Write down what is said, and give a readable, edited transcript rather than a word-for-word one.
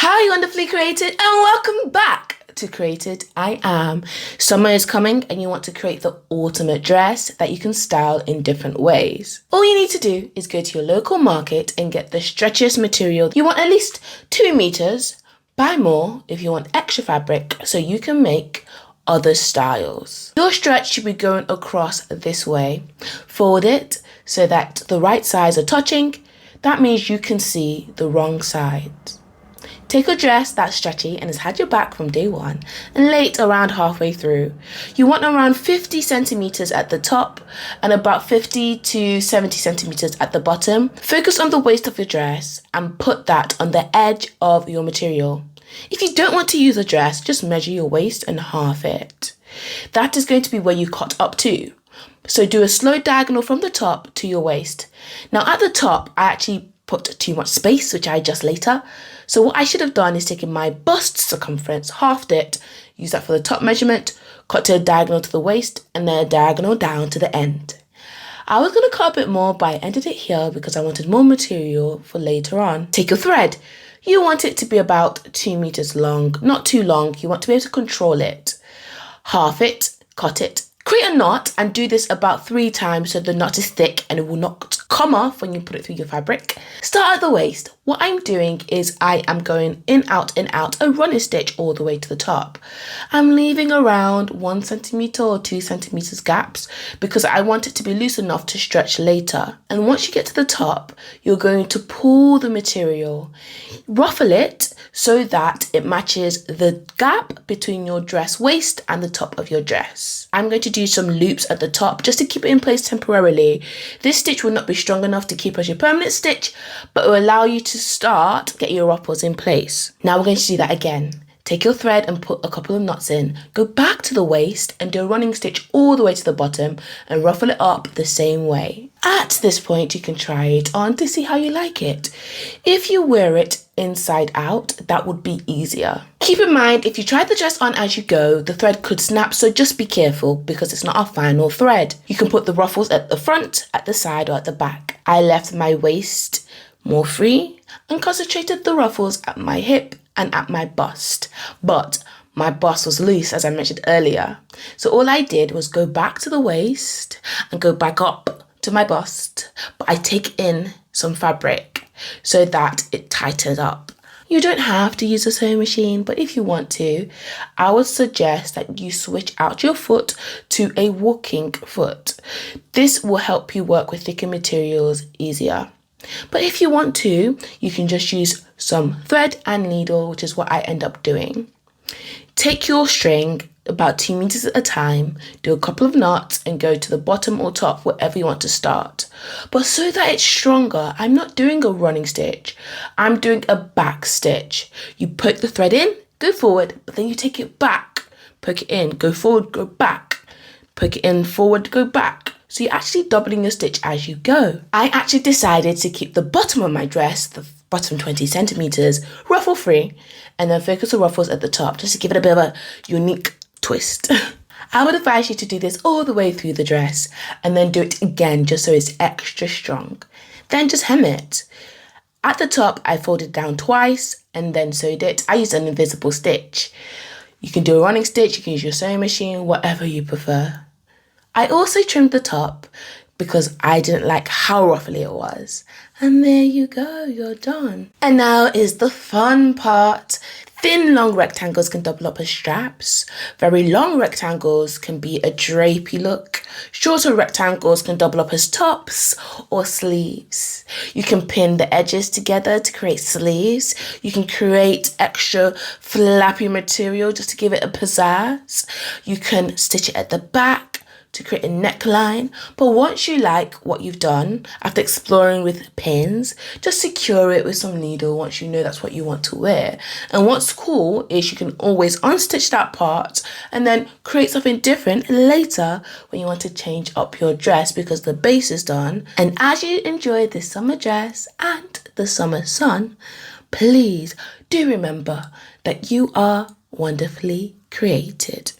Hi, wonderfully created, and welcome back to Created I Am. Summer is coming and you want to create the ultimate dress that you can style in different ways. All you need to do is go to your local market and get the stretchiest material. You want at least 2 meters. Buy more if you want extra fabric so you can make other styles. Your stretch should be going across this way. Fold it so that the right sides are touching. That means you can see the wrong side. Take a dress that's stretchy and has had your back from day one and lay it around halfway through. You want around 50 centimeters at the top and about 50 to 70 centimeters at the bottom. Focus on the waist of your dress and put that on the edge of your material. If you don't want to use a dress, just measure your waist and half it. That is going to be where you cut up to. So do a slow diagonal from the top to your waist. Now at the top, I actually put too much space, which I adjust later. So what I should have done is taken my bust circumference, halved it, use that for the top measurement, cut to a diagonal to the waist, and then a diagonal down to the end. I was going to cut a bit more, but I ended it here because I wanted more material for later on. Take your thread. You want it to be about 2 meters long, not too long. You want to be able to control it. Half it, cut it. Create a knot and do this about 3 times so the knot is thick and it will not come off when you put it through your fabric. Start at the waist. What I'm doing is I am going in, out, a running stitch all the way to the top. I'm leaving around 1 centimeter or 2 centimeters gaps because I want it to be loose enough to stretch later. And once you get to the top, you're going to pull the material, ruffle it so that it matches the gap between your dress waist and the top of your dress. I'm going to do some loops at the top just to keep it in place temporarily. This stitch will not be strong enough to keep as your permanent stitch, but it will allow you to get your ruffles in place. Now we're going to do that again. Take your thread and put a couple of knots in. Go back to the waist and do a running stitch all the way to the bottom and ruffle it up the same way. At this point, you can try it on to see how you like it. If you wear it inside out, that would be easier. Keep in mind, if you try the dress on as you go, the thread could snap, so just be careful because it's not a final thread. You can put the ruffles at the front, at the side, or at the back. I left my waist more free and concentrated the ruffles at my hip and at my bust, but my bust was loose as I mentioned earlier. So all I did was go back to the waist and go back up to my bust, but I take in some fabric so that it tightens up. You don't have to use a sewing machine, but if you want to, I would suggest that you switch out your foot to a walking foot. This will help you work with thicker materials easier. But if you want to, you can just use some thread and needle, which is what I end up doing. Take your string about 2 meters at a time, do a couple of knots and go to the bottom or top, wherever you want to start. But so that it's stronger, I'm not doing a running stitch. I'm doing a back stitch. You poke the thread in, go forward, but then you take it back. Poke it in, go forward, go back. Poke it in, forward, go back. So you're actually doubling your stitch as you go. I actually decided to keep the bottom of my dress, the bottom 20 centimeters, ruffle free, and then focus the ruffles at the top just to give it a bit of a unique twist. I would advise you to do this all the way through the dress and then do it again just so it's extra strong. Then just hem it. At the top, I folded down twice and then sewed it. I used an invisible stitch. You can do a running stitch, you can use your sewing machine, whatever you prefer. I also trimmed the top because I didn't like how ruffly it was. And there you go, you're done. And now is the fun part. Thin, long rectangles can double up as straps. Very long rectangles can be a drapey look. Shorter rectangles can double up as tops or sleeves. You can pin the edges together to create sleeves. You can create extra flappy material just to give it a pizzazz. You can stitch it at the back to create a neckline, but once you like what you've done, after exploring with pins, just secure it with some needle once you know that's what you want to wear. And what's cool is you can always unstitch that part and then create something different later when you want to change up your dress because the base is done. And as you enjoy this summer dress and the summer sun, please do remember that you are wonderfully created.